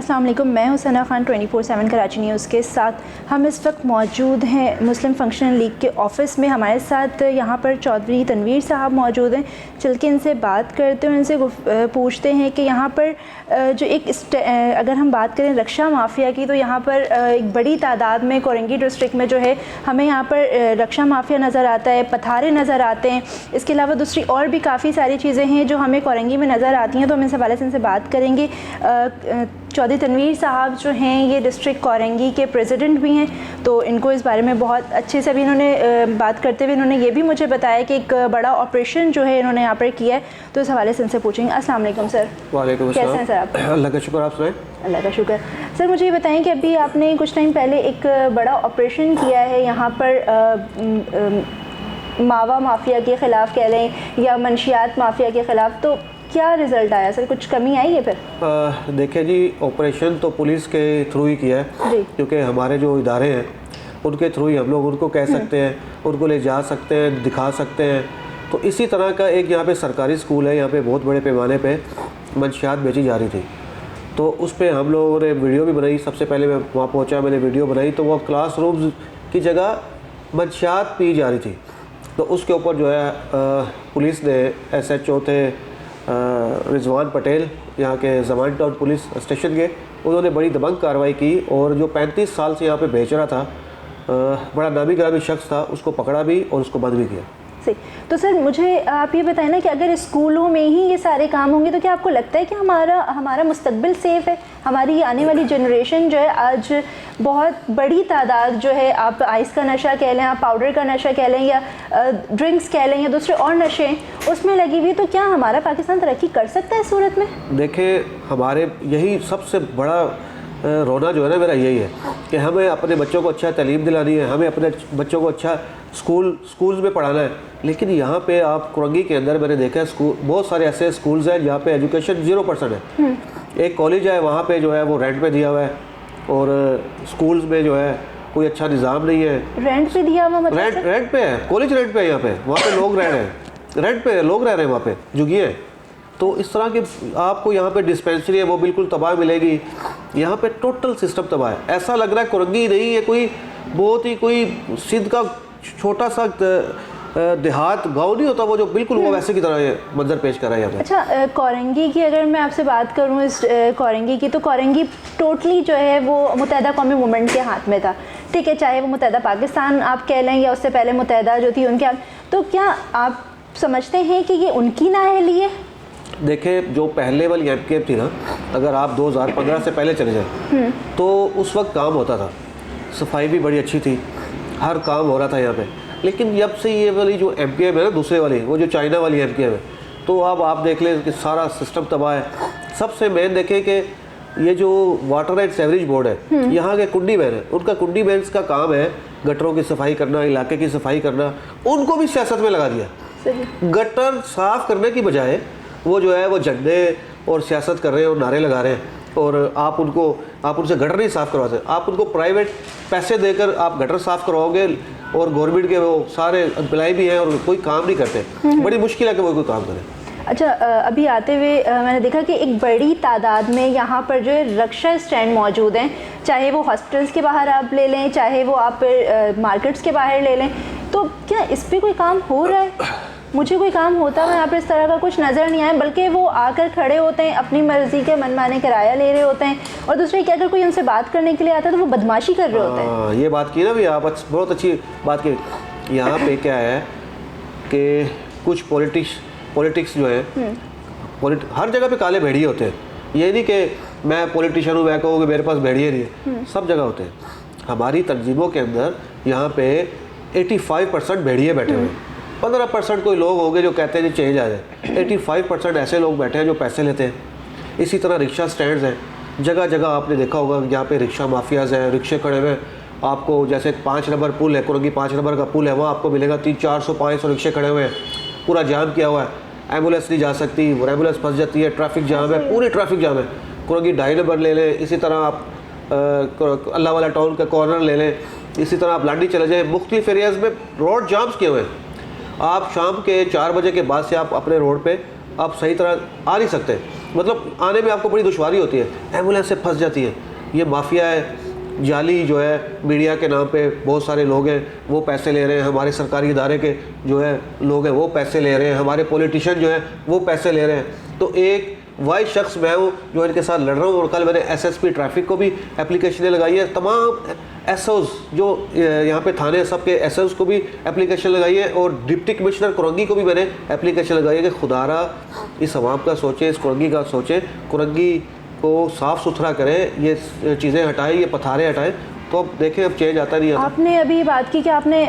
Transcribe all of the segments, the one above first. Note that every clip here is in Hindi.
अस्सलाम वालेकुम, मैं हुसैना खान 24/7 कराची न्यूज़ के साथ। हम इस वक्त मौजूद हैं मुस्लिम फंक्शनल लीग के ऑफ़िस में। हमारे साथ यहाँ पर चौधरी तनवीर साहब मौजूद हैं। चल के इनसे बात करते हैं, उनसे पूछते हैं कि यहाँ पर जो एक अगर हम बात करें रक्षा माफिया की, तो यहाँ पर एक बड़ी तादाद में कोरंगी डिस्ट्रिक्ट में जो है हमें यहाँ पर रक्षा माफिया नज़र आता है, पथारे नज़र आते हैं। इसके अलावा दूसरी और भी काफ़ी सारी चीज़ें हैं जो हमें कोरंगी में नज़र आती हैं, तो हम इस हवाले से इनसे बात करेंगे। चौधरी तनवीर साहब जो हैं ये डिस्ट्रिक्ट कोरंगी के प्रेसिडेंट भी हैं, तो इनको इस बारे में बहुत अच्छे से भी इन्होंने बात करते हुए इन्होंने ये भी मुझे बताया कि एक बड़ा ऑपरेशन जो है इन्होंने यहाँ पर किया है, तो इस हवाले से इनसे पूछेंगे। अस्सलाम वालेकुम सर। वालेकुम कैसे हैं सर आप? अल्लाह का शुक्र, आप सुनाएं। अल्लाह का शुक्र। सर मुझे ये बताएं कि अभी आपने कुछ टाइम पहले एक बड़ा ऑपरेशन किया है यहाँ पर मावा माफिया के ख़िलाफ़ कह लें या मंशियात माफिया के ख़िलाफ़, तो क्या रिज़ल्ट आया सर? कुछ कमी आई है फिर? देखिए जी, ऑपरेशन तो पुलिस के थ्रू ही किया है, क्योंकि हमारे जो इदारे हैं उनके थ्रू ही हम लोग उनको कह सकते हैं, उनको ले जा सकते हैं, दिखा सकते हैं। तो इसी तरह का एक यहाँ पे सरकारी स्कूल है, यहाँ पे बहुत बड़े पैमाने पे मंशियात बेची जा रही थी, तो उस पर हम लोगों ने वीडियो भी बनाई। सबसे पहले मैं वहाँ पहुँचा, मैंने वीडियो बनाई, तो वो क्लासरूम्स की जगह मंशियात पी जा रही थी। तो उसके ऊपर जो है पुलिस ने SHO थे रिजवान पटेल, यहाँ के जमान टाउन पुलिस स्टेशन के, उन्होंने बड़ी दबंग कार्रवाई की और जो 35 साल से यहाँ पे बेच रहा था, बड़ा नामी गिरामी शख्स था, उसको पकड़ा भी और उसको बंद भी किया। सही। तो सर मुझे आप ये बताएं ना कि अगर स्कूलों में ही ये सारे काम होंगे तो क्या आपको लगता है कि हमारा मुस्तकबिल सेफ़ है? हमारी आने वाली जनरेशन जो है आज बहुत बड़ी तादाद जो है, आप आइस का नशा कह लें, आप पाउडर का नशा कह लें, या ड्रिंक्स कह लें, या दूसरे और नशे उसमें लगी हुई, तो क्या हमारा पाकिस्तान तरक्की कर सकता है इस सूरत में? देखिए, हमारे यही सबसे बड़ा रोना जो है ना मेरा यही है कि हमें अपने बच्चों को अच्छा तालीम दिलानी है, हमें अपने बच्चों को अच्छा स्कूल्स में पढ़ाना है। लेकिन यहाँ पे आप कोरंगी के अंदर मैंने देखा है स्कूल, बहुत सारे ऐसे स्कूल्स हैं जहाँ पे एजुकेशन 0% है। एक कॉलेज है, वहाँ पे जो है वो रेंट पे दिया हुआ है, और स्कूल्स में जो है कोई अच्छा निज़ाम नहीं है। रेंट पे दिया हुआ मतलब? रेंट पे है, कॉलेज रेंट पे है, यहाँ पे वहाँ पे लोग रह रहे हैं, रेंट पे लोग रह रहे हैं वहाँ पे जुगिए हैं। तो इस तरह की आपको यहाँ पे डिस्पेंसरी है वो बिल्कुल तबाह मिलेगी। यहाँ पे टोटल सिस्टम तबाह है। ऐसा लग रहा है कोरंगी नहीं है, कोई बहुत ही कोई सिंध का छोटा सा देहात गांव नहीं होता, वो जो बिल्कुल वो वैसे की तरह ये मंजर पेश कर रहा है यहाँ पे। अच्छा, कोरंगी की अगर मैं आपसे बात करूँ इस कोरंगी की, तो कोरंगी टोटली जो है वो मुत्तहदा कौमी मूवमेंट के हाथ में था, ठीक है, चाहे वो मुत्तहदा पाकिस्तान आप कह लें या उससे पहले मुत्तहदा जो थी उनके हाथ। तो क्या आप समझते हैं कि ये उनकी नाअहली है? देखिए, जो पहले वाली MKF थी ना, अगर आप 2015 से पहले चले जाए तो उस वक्त काम होता था, सफाई भी बड़ी अच्छी थी, हर काम हो रहा था यहाँ पे। लेकिन जब से ये वाली जो MKF है ना, दूसरे वाली, वो जो चाइना वाली MKF है, तो अब आप देख लें कि सारा सिस्टम तबाह है। सबसे मेन देखें कि ये जो वाटर एंड सेवरेज बोर्ड है, यहाँ के कुंडी मैन है, उनका कुंडी मैन का काम है गटरों की सफाई करना, इलाके की सफाई करना, उनको भी सियासत में लगा दिया। गटर साफ करने की बजाय वो जो है वो झंडे और सियासत कर रहे हैं और नारे लगा रहे हैं, और आप उनसे गटर नहीं साफ़ करवाते, आप उनको प्राइवेट पैसे देकर आप गटर साफ़ करवाओगे, और गवर्नमेंट के वो सारे एम्प्लॉय भी हैं और कोई काम नहीं करते। बड़ी मुश्किल है कि वो कोई काम करें। अच्छा, अभी आते हुए मैंने देखा कि एक बड़ी तादाद में यहाँ पर जो है रक्षा स्टैंड मौजूद हैं, चाहे वो हॉस्पिटल्स के बाहर आप ले लें, चाहे वो आप मार्केट्स के बाहर ले लें, तो क्या इस पर कोई काम हो रहा है? मुझे कोई काम होता है यहाँ पर इस तरह का कुछ नज़र नहीं आया, बल्कि वो आकर खड़े होते हैं, अपनी मर्ज़ी के मनमाने किराया ले रहे होते हैं, और दूसरे कि अगर कोई उनसे बात करने के लिए आता है तो वो बदमाशी कर रहे होते हैं। ये बात की ना भी आप, बहुत अच्छी बात की। यहाँ पे क्या है कि कुछ पॉलिटिक्स जो है, हर जगह पे काले भेड़िए होते हैं। ये नहीं कि मैं पॉलिटिशियन हूँ, मैं कहूँ कि मेरे पास भेड़िए नहीं है, सब जगह होते हैं। हमारी तंजीमों के अंदर यहाँ पे 85% भेड़िए बैठे हुए हैं, 15% कोई लोग होंगे जो कहते हैं जी चेंज आ जाए। 85% ऐसे लोग बैठे हैं जो पैसे लेते हैं। इसी तरह रिक्शा स्टैंड्स हैं, जगह जगह आपने देखा होगा यहाँ पे रिक्शा माफियाज़ हैं, रिक्शे खड़े हुए। आपको जैसे 5 नंबर पुल है, कोरंगी 5 नंबर का पुल है, वहाँ आपको मिलेगा 300-400-500 रिक्शे खड़े हुए हैं, पूरा जाम किया हुआ है, एम्बुलेंस नहीं जा सकती, वो एम्बुलेंस फंस जाती है, ट्रैफिक जाम है, पूरी ट्रैफिक जाम है। कोरंगी 2.5 नंबर ले लें, इसी तरह आप अल्लाह वाला टाउन का कॉर्नर ले लें, इसी तरह आप लांडी चले जाएँ, मुख्तलिफ एरियाज़ में रोड जाम्स किए हुए हैं। आप शाम के 4 बजे के बाद से आप अपने रोड पे आप सही तरह आ नहीं सकते। मतलब आने में आपको बड़ी दुश्वारी होती है, एम्बुलेंस से फंस जाती है। ये माफिया है, जाली जो है मीडिया के नाम पे बहुत सारे लोग हैं वो पैसे ले रहे हैं, हमारे सरकारी इदारे के जो है लोग हैं वो पैसे ले रहे हैं, हमारे पॉलिटिशियन जो है वो पैसे ले रहे हैं। तो एक वाइस शख्स मैं हूँ जो इनके साथ लड़ रहा हूँ। और कल मैंने एसएसपी ट्रैफिक को भी एप्लीकेशनें लगाई है, तमाम एसओज जो यहाँ पे थाने सब के एसओज को भी एप्लीकेशन लगाई है, और डिप्टी कमिश्नर कुरंगी को भी मैंने एप्लीकेशन लगाई है कि खुदारा इस अवाम का सोचें, इस कुरंगी का सोचें, कुरंगी को साफ़ सुथरा करें, ये चीज़ें हटाएं, ये पथारे हटाएं। तो अब देखें अब चेंज आता नहीं आता। आपने अभी बात की कि आपने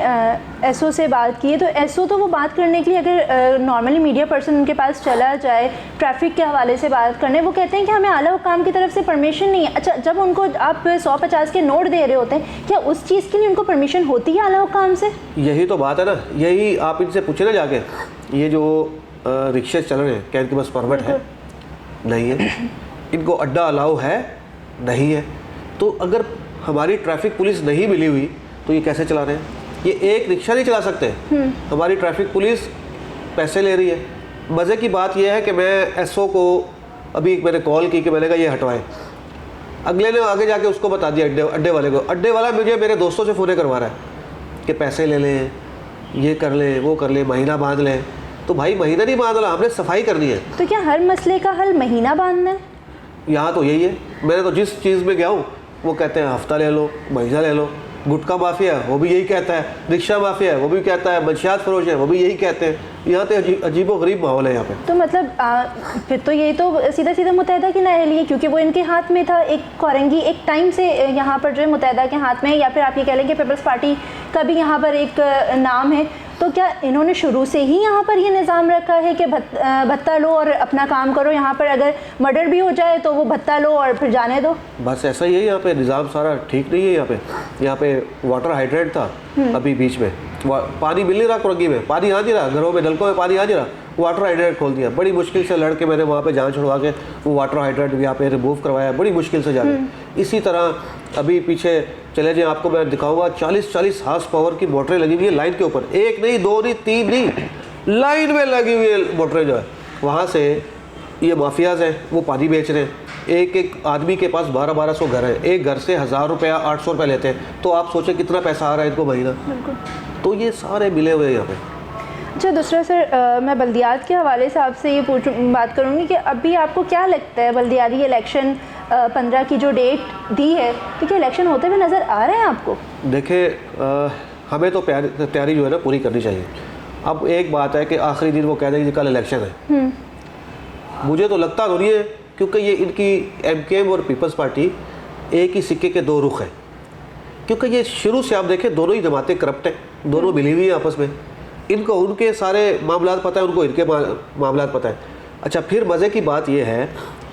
एसओ से बात की है, तो एसओ तो वो बात करने के लिए अगर नॉर्मली मीडिया पर्सन उनके पास चला जाए ट्रैफिक के हवाले से बात करने, वो कहते हैं कि हमें आला हुकाम की तरफ से परमिशन नहीं है। अच्छा, जब उनको आप 150 के नोट दे रहे होते हैं, क्या उस चीज़ के लिए उनको परमिशन होती है आला हुकाम से? यही तो बात है ना, यही आप इनसे पूछे ना जाके, ये जो रिक्शे चल रहे हैं क्या इनके पास परमिट है? नहीं है। इनको अड्डा अलाउ है? नहीं है। तो अगर हमारी ट्रैफिक पुलिस नहीं मिली हुई तो ये कैसे चला रहे हैं? ये एक रिक्शा नहीं चला सकते। हमारी ट्रैफिक पुलिस पैसे ले रही है। मज़े की बात यह है कि मैं एसओ को अभी मैंने कॉल की कि मैंने कहा ये हटवाएं, अगले ने आगे जाके उसको बता दिया अड्डे वाले को। अड्डे वाला मुझे मेरे दोस्तों से फ़ोन करवा रहा है कि पैसे ले लें, ये कर लें, वो कर लें, महीना बांध लें। तो भाई महीना नहीं बांधना, हमने सफाई करनी है। तो क्या हर मसले का हल महीना बांधना है? यहाँ तो यही है। मैंने तो जिस चीज़ में गया हूँ वो कहते हैं हफ्ता ले लो, महीना ले लो। गुटखा माफिया है वो भी यही कहता है, रिक्शा माफिया है वो भी कहता है, मंशियात फरोश है वो भी यही कहते हैं। यहाँ तो अजीबो गरीब माहौल है यहाँ पे। तो मतलब फिर तो ये तो सीधा सीधा मुत्तहदा की नाअहली है, क्योंकि वो इनके हाथ में था। एक कोरंगी एक टाइम से यहाँ पर जो है मुत्तहदा के हाथ में है, या फिर आप ये कह लें कि पीपल्स पार्टी का भी यहाँ पर एक नाम है। तो क्या इन्होंने शुरू से ही यहाँ पर ये निज़ाम रखा है कि भत्ता लो और अपना काम करो, यहाँ पर अगर मर्डर भी हो जाए तो वो भत्ता लो और फिर जाने दो? बस ऐसा ही है यहाँ पे, निज़ाम सारा ठीक नहीं है। यहाँ पे वाटर हाइड्रेंट था अभी बीच में, पानी मिल नहीं रहा कुरंगी में, पानी आ नहीं रहा, घरों में नलकों में पानी आ नहीं रहा, वाटर हाइड्रेंट खोल दिया। बड़ी मुश्किल से लड़के मैंने वहाँ पे जान छुड़वा के वो वाटर हाइड्रेंट यहाँ पे रिमूव करवाया, बड़ी मुश्किल से जाके। इसी तरह अभी पीछे चले जाए, आपको मैं दिखाऊंगा 40-40 हार्स पावर की मोटरें लगी हुई है लाइन के ऊपर, एक नहीं, दो नहीं, तीन नहीं, लाइन में लगी हुई है मोटरें जो है। वहाँ से ये माफियाज हैं वो पानी बेच रहे हैं। एक एक आदमी के पास 1200 घर है, एक घर से 1000 रुपया 800 रुपये लेते हैं। तो आप सोचें कितना पैसा आ रहा है इनको महीना। तो ये सारे मिले हुए हैं यहाँ पे। अच्छा, दूसरा सर मैं बल्दियात के हवाले से आपसे ये बात करूँगी कि अभी आपको क्या लगता है बल्दियाती इलेक्शन 15 की जो डेट दी है, तो क्या इलेक्शन होते हुए नज़र आ रहे हैं आपको? देखिए हमें तो तैयारी जो है ना पूरी करनी चाहिए। अब एक बात है कि आखिरी दिन वो कह देंगे कल इलेक्शन है, मुझे तो लगता तो नहीं है, क्योंकि ये इनकी एमकेएम और पीपल्स पार्टी एक ही सिक्के के दो रुख हैं। क्योंकि ये शुरू से आप देखें दोनों ही जमातें करप्ट हैं, दोनों मिली हुई हैं आपस में। इनको उनके सारे मामलात पता है, उनको इनके मामलात पता है। अच्छा, फिर मज़े की बात यह है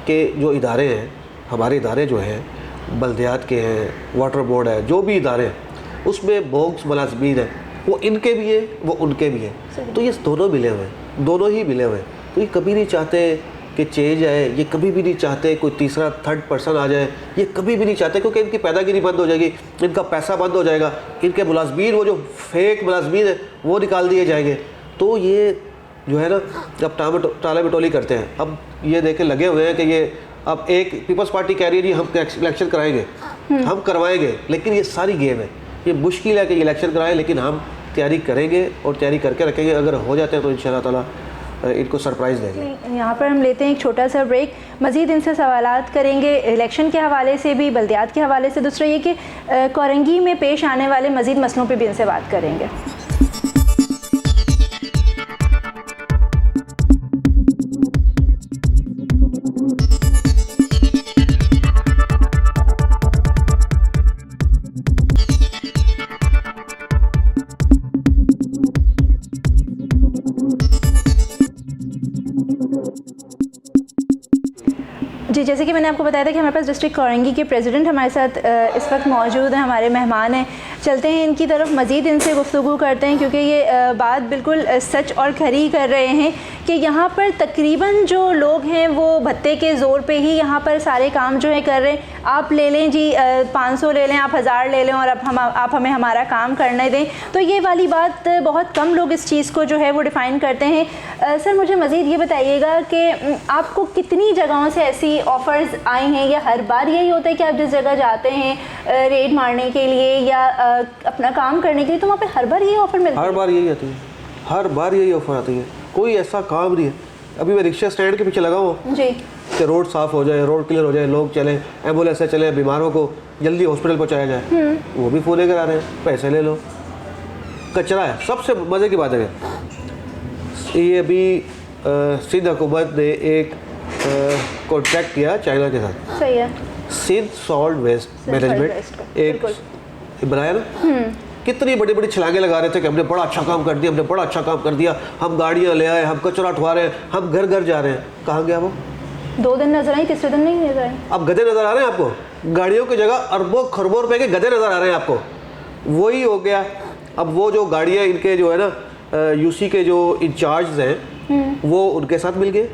कि जो इदारे हैं, हमारे इदारे जो हैं बल्दियात के हैं, वाटर बोर्ड है, जो भी इदारे हैं उसमें बोग्स मुलाजमीन है, वो इनके भी हैं वो उनके भी हैं। तो ये दोनों मिले हुए हैं, दोनों ही मिले हुए हैं। तो ये कभी नहीं चाहते कि चेंज आए, ये कभी भी नहीं चाहते कोई तीसरा थर्ड पर्सन आ जाए, ये कभी भी नहीं चाहते, क्योंकि इनकी पैदागिरी बंद हो जाएगी, इनका पैसा बंद हो जाएगा, इनके मुलाजमीन वो जो फेक मुलाजमीन है वो निकाल दिए जाएंगे। तो ये जो है ना अब टाला बटोली करते हैं। अब ये देखे लगे हुए हैं कि ये अब एक पीपल्स पार्टी कह रही है जी हम इलेक्शन कराएंगे, हम करवाएंगे, लेकिन ये सारी गेम है। ये मुश्किल है कि इलेक्शन कराएं, लेकिन हम तैयारी करेंगे और तैयारी करके रखेंगे। अगर हो जाते हैं तो इंशाल्लाह ताला इनको सरप्राइज़ देंगे। यहाँ पर हम लेते हैं एक छोटा सा ब्रेक, मज़ीद इनसे सवालात करेंगे इलेक्शन के हवाले से भी, बल्दियात के हवाले से। दूसरा ये कि कोरंगी में पेश आने वाले मज़ीद मसलों पे भी इनसे बात करेंगे। जी, जैसे कि मैंने आपको बताया था कि हमारे पास डिस्ट्रिक्ट कोरंगी के प्रेसिडेंट हमारे साथ इस वक्त मौजूद हैं, हमारे मेहमान हैं। चलते हैं इनकी तरफ, मज़ीद इनसे गुफ्तगू करते हैं, क्योंकि ये बात बिल्कुल सच और खरी कर रहे हैं कि यहाँ पर तकरीबन जो लोग हैं वो भत्ते के ज़ोर पे ही यहाँ पर सारे काम जो है कर रहे हैं। आप ले लें जी 500 ले लें, आप 1000 ले लें और आप हमें हमारा काम करने दें। तो ये वाली बात बहुत कम लोग इस चीज़ को जो है वो डिफ़ाइन करते हैं। सर मुझे मज़ीद ये बताइएगा कि आपको कितनी जगहों से ऐसी ऑफ़र्स आई हैं, या हर बार यही होता है कि आप जिस जगह जाते हैं रेड मारने के लिए या अपना काम करने के लिए, तो वहाँ पे हर बार यही ऑफ़र मिलती है? हर बार यही आती है, हर बार यही ऑफ़र आती है, कोई ऐसा काम नहीं है। अभी मैं रिक्शा स्टैंड के पीछे लगा हूँ जी कि रोड साफ़ हो जाए, रोड क्लियर हो जाए, लोग चलें, एम्बुलेंस से चलें, बीमारों को जल्दी हॉस्पिटल पहुँचाया जाए, वो भी फ़ोन लेकर आ रहे हैं, पैसे ले लो। कचरा है। सबसे मज़े की बात है ये अभी सिंध हुकूमत ने एक कॉन्ट्रैक्ट किया चाइना के साथ। सही है। सिंध सॉल्ट वेस्ट मैनेजमेंट एक बनाया ना, कितनी बड़ी बड़ी छलांगे लगा रहे थे कि हमने बड़ा अच्छा काम कर दिया, हमने बड़ा अच्छा काम कर दिया, हम गाड़ियाँ ले आए, हम कचरा उठवा रहे हैं, हम घर घर जा रहे हैं। कहाँ गया वो? 2 दिन नजर आई, तीसरे दिन नहीं नजर आई। अब गधे नज़र आ रहे हैं आपको, गाड़ियों की जगह अरबों खरबों रुपए के गधे नज़र आ रहे हैं आपको। वही हो गया। अब वो जो गाड़ियाँ इनके जो है ना यूसी के जो इंचार्ज हैं वो उनके साथ मिल गए,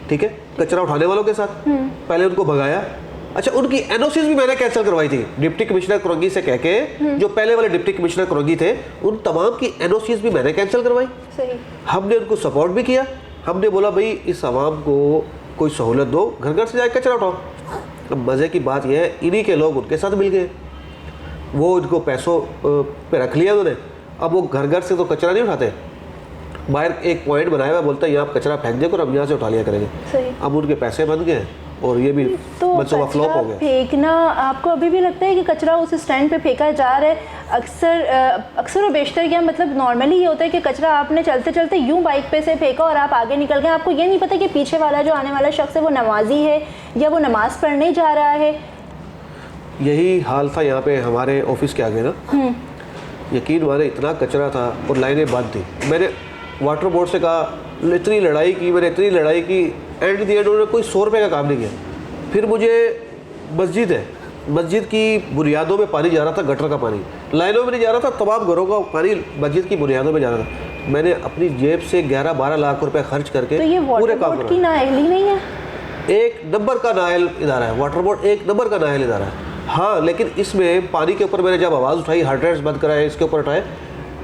ठीक है, कचरा उठाने वालों के साथ। पहले उनको भगाया। अच्छा, उनकी एनओसीज भी मैंने कैंसिल करवाई थी डिप्टी कमिश्नर कुरंगी से कह के, जो पहले वाले डिप्टी कमिश्नर कुरंगी थे उन तमाम की एनओसीज भी मैंने कैंसिल करवाई। सही। हमने उनको सपोर्ट भी किया। हमने बोला भाई इस आवाम को कोई सहूलत दो, घर घर से जाकर कचरा उठाओ। अब मज़े की बात यह है इन्हीं के लोग उनके साथ मिल गए, वो इनको पैसों पे रख लिया उन्होंने। अब वो घर घर से तो कचरा नहीं उठाते, बाहर एक पॉइंट बनाया हुआ, बोलता है यहाँ आप कचरा फेंक दे और हम यहाँ से उठा लिया करेंगे। सही। अब उनके पैसे बन गए और ये भी तो मनसूबा फ्लॉप हो गया। फेंकना, आपको अभी भी लगता है कि कचरा उस स्टैंड पे फेंका जा रहा है? अक्सर और बेशतर क्या मतलब नॉर्मली ये होता है कि कचरा आपने चलते चलते यूं बाइक पे से फेंका और आप आगे निकल गए, आपको ये नहीं पता कि पीछे वाला जो आने वाला शख्स है वो नमाजी है या वो नमाज पढ़ने जा रहा है। यही हाल था यहाँ पे हमारे ऑफिस के आगे ना, यकीन माने इतना कचरा था और लाइनें बंद थी। मैंने वाटर बोर्ड से कहा, इतनी लड़ाई की मैंने, इतनी लड़ाई की, एंड दिए उन्होंने कोई 100 रुपये का काम नहीं किया। फिर मुझे मस्जिद है, मस्जिद की बुनियादों में पानी जा रहा था, गटर का पानी लाइनों में नहीं जा रहा था, तमाम घरों का पानी मस्जिद की बुनियादों में जा रहा था। मैंने अपनी जेब से 11-12 लाख रुपए खर्च करके तो ये पूरे काम की नाअहली नहीं है? एक नंबर का नाअहल इदारा है वाटर बोर्ड, एक नंबर का नाअहल इदारा है। हाँ, लेकिन इसमें पानी के ऊपर मैंने जब आवाज़ उठाई, हाइड्रेंट्स बंद कराए, इसके ऊपर उठाए,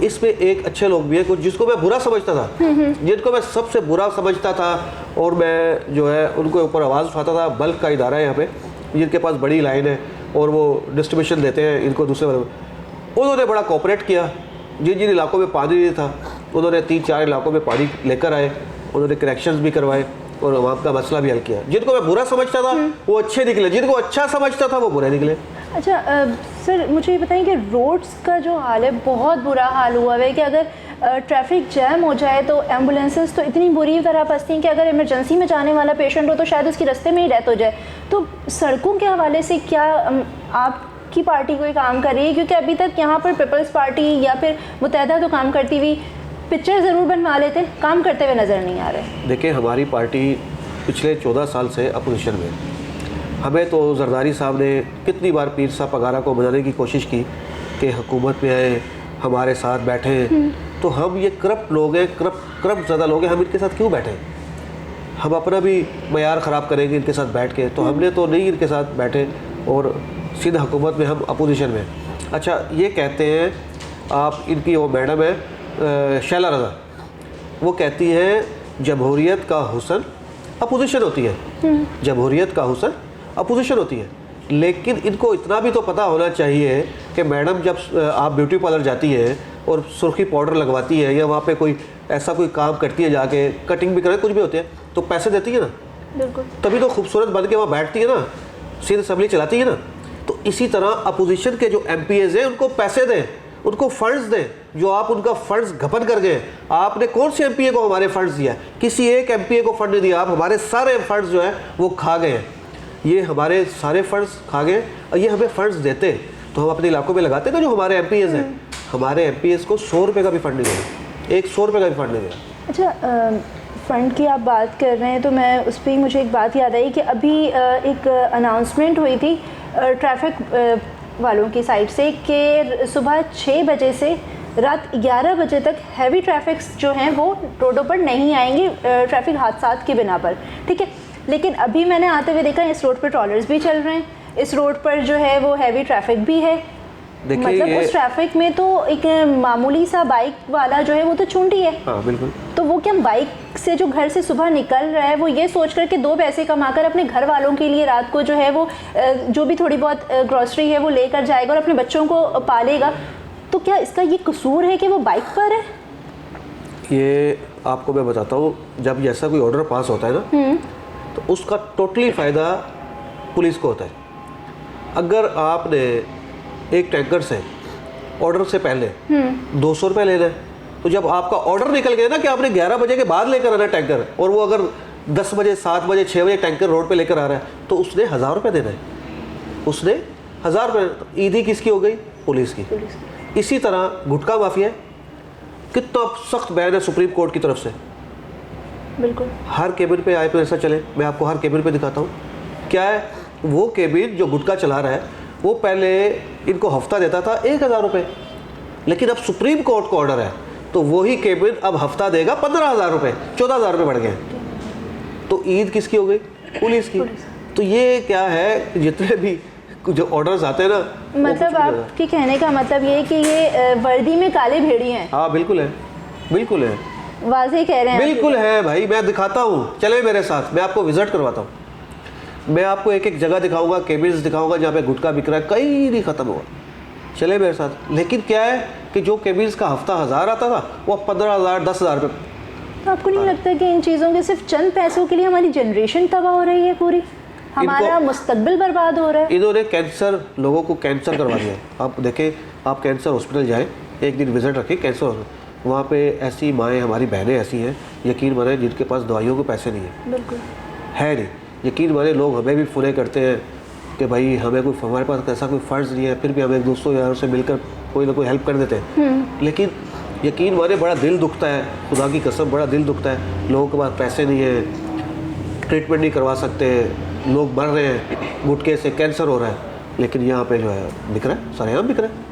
इसमें एक अच्छे लोग भी हैं कुछ जिसको मैं बुरा समझता था, जिनको मैं सबसे बुरा समझता था और मैं जो है उनको ऊपर आवाज़ उठाता था। बल्क का इदारा है यहाँ पे, जिनके पास बड़ी लाइन है और वो डिस्ट्रीब्यूशन देते हैं इनको दूसरे वाले, उन्होंने बड़ा कोऑपरेट किया। जिन जिन इलाकों में पानी नहीं था उन्होंने 3-4 इलाकों में पानी लेकर आए, उन्होंने करेक्शंस भी करवाए और वहाँ का मसला भी हल किया। जिनको मैं बुरा समझता था वो अच्छे निकले, जिनको अच्छा समझता था वो बुरे निकले। अच्छा सर, मुझे ये बताएं कि रोड्स का जो हाल है बहुत बुरा हाल हुआ है कि अगर ट्रैफिक जैम हो जाए तो एम्बुलेंसेस तो इतनी बुरी तरह फंसती हैं कि अगर इमरजेंसी में जाने वाला पेशेंट हो तो शायद उसकी रास्ते में ही डेथ हो जाए। तो सड़कों के हवाले से क्या आपकी पार्टी कोई काम कर रही है? क्योंकि अभी तक यहाँ पर पीपल्स पार्टी या फिर मुत्तहदा तो काम करती हुई पिक्चर ज़रूर बनवा लेते, काम करते हुए नज़र नहीं आ रहे। देखिए, हमारी पार्टी पिछले 14 साल से अपोजिशन में, हमें तो जरदारी साहब ने कितनी बार पीर साहब पगारा को बनाने की कोशिश की कि हुकूमत में आए, हमारे साथ बैठे। तो हम ये करप्ट लोग हैं, करप्ट ज़्यादा लोग हैं, हम इनके साथ क्यों बैठे? हम अपना भी मयार ख़राब करेंगे इनके साथ बैठ के? तो हमने तो नहीं इनके साथ बैठे और सिंध हुकूमत में हम अपोजिशन में। अच्छा, ये कहते हैं आप, इनकी वो मैडम है शैला रज़ा, वो कहती हैं जमहूरियत का हुस्न अपोजिशन होती है, जमहूरियत का हुस्न अपोजिशन होती है। लेकिन इनको इतना भी तो पता होना चाहिए कि मैडम जब आप ब्यूटी पार्लर जाती है और सुर्खी पाउडर लगवाती है या वहाँ पे कोई ऐसा कोई काम करती है, जाके कटिंग भी करे, कुछ भी होते हैं, तो पैसे देती है ना, बिल्कुल, तभी तो खूबसूरत बन के वहाँ बैठती है ना, सिंध असम्बली चलाती है ना। तो इसी तरह अपोजिशन के जो MPAs हैं उनको पैसे दें, उनको फंड्स दें। जो आप उनका फंड्स घपन कर गए, आपने कौन से MPA को हमारे फंड्स दिया? किसी एक MPA को फंड नहीं दिया, आप हमारे सारे फंड्स जो है वो खा गए हैं। ये हमारे सारे फंड्स खा गए और ये हमें फंड्स देते तो हम अपने इलाकों में लगाते ना। जो हमारे MPAs हैं, हमारे MPAs को 100 रुपये का भी फंड नहीं देगा, एक 100 रुपये का भी फंड नहीं देगा। अच्छा, फ़ंड की आप बात कर रहे हैं तो मैं उस पर ही मुझे एक बात याद आई कि अभी एक अनाउंसमेंट हुई थी ट्रैफिक वालों की साइड से कि सुबह 6 बजे से रात 11 बजे तक हैवी ट्रैफिक्स जो हैं वो रोडों पर नहीं आएंगी ट्रैफिक हादसात की बिना पर, ठीक है। लेकिन अभी मैंने आते हुए देखा इस रोड पर ट्रॉलर्स भी चल रहे हैं, इस रोड पर जो है वो हैवी ट्रैफिक भी है। मतलब उस ट्रैफिक में तो एक मामूली सा बाइक वाला जो है वो तो चूंटी है। हाँ बिल्कुल। तो वो क्या बाइक से जो घर से सुबह निकल रहा है वो ये सोच कर के 2 पैसे कमाकर अपने घर वालों के लिए रात को जो है वो जो भी थोड़ी बहुत ग्रॉसरी है वो लेकर जाएगा और अपने बच्चों को पालेगा, तो क्या इसका ये कसूर है कि वो बाइक पर है? ये आपको मैं बताता हूँ, जब ऐसा कोई ऑर्डर पास होता है ना तो उसका टोटली फ़ायदा पुलिस को होता है। अगर आपने एक टैंकर से ऑर्डर से पहले 200 रुपये लेना है, तो जब आपका ऑर्डर निकल गया ना कि आपने 11 बजे के बाद लेकर आना टैंकर, और वो अगर 10 बजे 7 बजे 6 बजे टैंकर रोड पे लेकर आ रहा है, तो उसने 1000 रुपये देना है, उसने 1000 रुपये। ईदी किसकी हो गई? पुलिस की। इसी तरह गुटखा माफिया, कितना सख्त बैन है सुप्रीम कोर्ट की तरफ से। बिल्कुल। हर केबिन पे आए तो ऐसा चले, मैं आपको हर केबिन पे दिखाता हूँ। क्या है वो केबिन जो गुटखा चला रहा है, वो पहले इनको हफ्ता देता था 1000 रुपये, लेकिन अब सुप्रीम कोर्ट का ऑर्डर है तो वही केबिन अब हफ्ता देगा 15,000 रुपये, 14,000 रुपये बढ़ गए। तो ईद किसकी हो गई? पुलिस की। तो ये क्या है, जितने भी जो ऑर्डर्स आते हैं ना, मतलब आपके कहने का मतलब ये है कि ये वर्दी में काले भेड़िए हैं। हाँ बिल्कुल है, बिल्कुल है, वाज़ेह कह रहे हैं। बिल्कुल है भाई, मैं दिखाता हूँ, चले मेरे साथ, मैं आपको विजिट करवाता हूँ। मैं आपको एक एक जगह दिखाऊंगा, केबिन्स दिखाऊंगा जहाँ पे गुटखा बिक रहा है, कहीं नहीं ख़त्म हुआ, चले मेरे साथ। लेकिन क्या है कि जो केबिन्स का हफ्ता 1000 आता था वो 15,000 10,000 रुपये। तो आपको नहीं लगता कि इन चीज़ों के सिर्फ चंद पैसों के लिए हमारी जनरेशन तबाह हो रही है, पूरी हमारा मुस्तकबिल बर्बाद हो रहा है? इन्होंने कैंसर, लोगों को कैंसर करवा दिया। आप देखें, आप कैंसर हॉस्पिटल जाएँ, एक दिन विजिट रखें कैंसर हॉस्पिटल, वहाँ पे ऐसी माएँ, हमारी बहनें ऐसी हैं, यकीन माने, जिनके पास दवाइयों के पैसे नहीं है। बिल्कुल है नहीं, यकीन माने। लोग हमें भी फ़ोन करते हैं कि भाई हमें कोई, हमारे पास ऐसा कोई फ़र्ज़ नहीं है, फिर भी हम एक दोस्तों यारों से मिलकर कोई ना कोई हेल्प कर देते हैं। लेकिन यकीन माने बड़ा दिल दुखता है, खुदा की कसम बड़ा दिल दुखता है। लोगों के पास पैसे नहीं है, ट्रीटमेंट नहीं करवा सकते, लोग मर रहे हैं, गुटखे से कैंसर हो रहा है, लेकिन यहाँ पे जो है बिक रहा है, सरेआम बिक रहा है।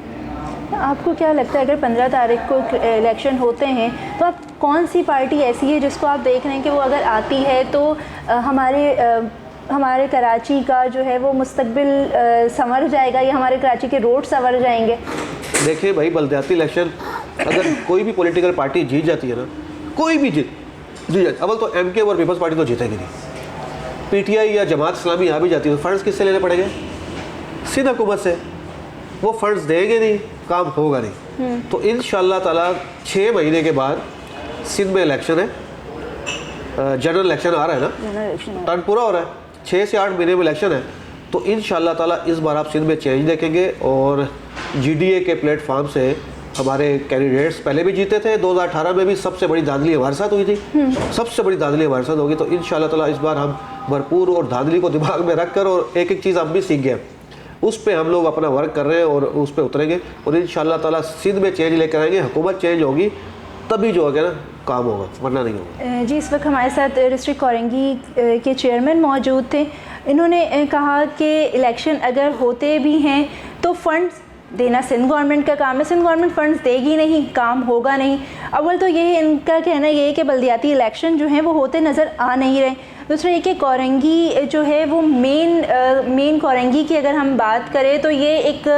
आपको क्या लगता है अगर 15 तारीख को इलेक्शन होते हैं तो आप कौन सी पार्टी ऐसी है जिसको आप देख रहे हैं कि वो अगर आती है तो हमारे कराची का जो है वो मुस्तकबिल संवर जाएगा, या हमारे कराची के रोड संवर जाएंगे? देखिए भाई, बलदियाती इलेक्शन अगर कोई भी पॉलिटिकल पार्टी जीत जाती है ना, कोई भी जीत जाती, अव्वल तो MK और पीपल्स पार्टी तो जीतेगी नहीं। PTI या जमात इस्लामी यहाँ भी जाती है, तो फंड्स किससे लेने पड़ेंगे? सिंध हुकूमत से। वो फंड्स देंगे नहीं, काम होगा नहीं। तो इंशाअल्लाह ताला 6 महीने के बाद सिंध में इलेक्शन है, जनरल इलेक्शन आ रहा है ना, टर्न पूरा हो रहा है, 6 से 8 महीने में इलेक्शन है। तो इंशाअल्लाह ताला इस बार आप सिंध में चेंज देखेंगे, और GDA के प्लेटफॉर्म से हमारे कैंडिडेट्स पहले भी जीते थे। 2018 में भी सबसे बड़ी धांधली हमारे साथ हुई थी, सबसे बड़ी धांधली हमारे साथ होगी। तो इंशाअल्लाह ताला इस बार हम भरपूर और धांधली को दिमाग में रख कर, और एक एक चीज़ हम भी सीख गए, उस पे हम लोग अपना वर्क कर रहे हैं और उस पे उतरेंगे, और इंशाअल्लाह ताला सिंध में चेंज लेकर आएंगे। हुकूमत चेंज होगी तभी जो होगा ना काम होगा, वरना नहीं होगा। जी, इस वक्त हमारे साथ डिस्ट्रिक्ट कोरंगी के चेयरमैन मौजूद थे। इन्होंने कहा कि इलेक्शन अगर होते भी हैं तो फंड्स देना सिंध गवर्नमेंट का काम है, सिंध गवर्नमेंट फंड्स देगी नहीं, काम होगा नहीं। अव्वल तो ये इनका कहना ये है कि बल्दियाती इलेक्शन जो हैं वो होते नज़र आ नहीं रहे। दूसरा ये कि कोरंगी जो है वो मेन कोरंगी की अगर हम बात करें तो ये एक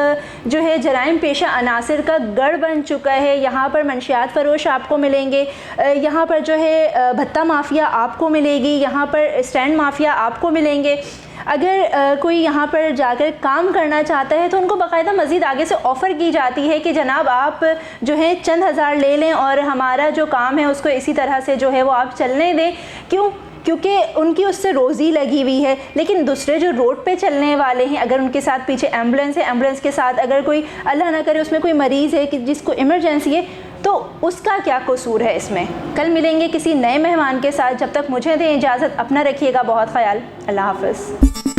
जो है जराइम पेशा अनासर का गढ़ बन चुका है। यहाँ पर मंशियात फरोश आपको मिलेंगे, यहाँ पर जो है भत्ता माफिया आपको मिलेगी, यहाँ पर स्टैंड माफिया आपको मिलेंगे। अगर कोई यहाँ पर जाकर काम करना चाहता है तो उनको बाकायदा मज़ीद आगे से ऑफ़र की जाती है कि जनाब आप जो है चंद हज़ार ले लें और हमारा जो काम है उसको इसी तरह से जो है वो आप चलने दें। क्यों? क्योंकि उनकी उससे रोज़ी लगी हुई है। लेकिन दूसरे जो रोड पे चलने वाले हैं, अगर उनके साथ पीछे एम्बुलेंस है, एम्बुलेंस के साथ अगर कोई अल्लाह ना करे उसमें कोई मरीज़ है कि जिसको इमरजेंसी है, तो उसका क्या कसूर है इसमें? कल मिलेंगे किसी नए मेहमान के साथ, जब तक मुझे दें इजाज़त, अपना रखिएगा बहुत ख्याल। अल्लाह हाफ़िज़।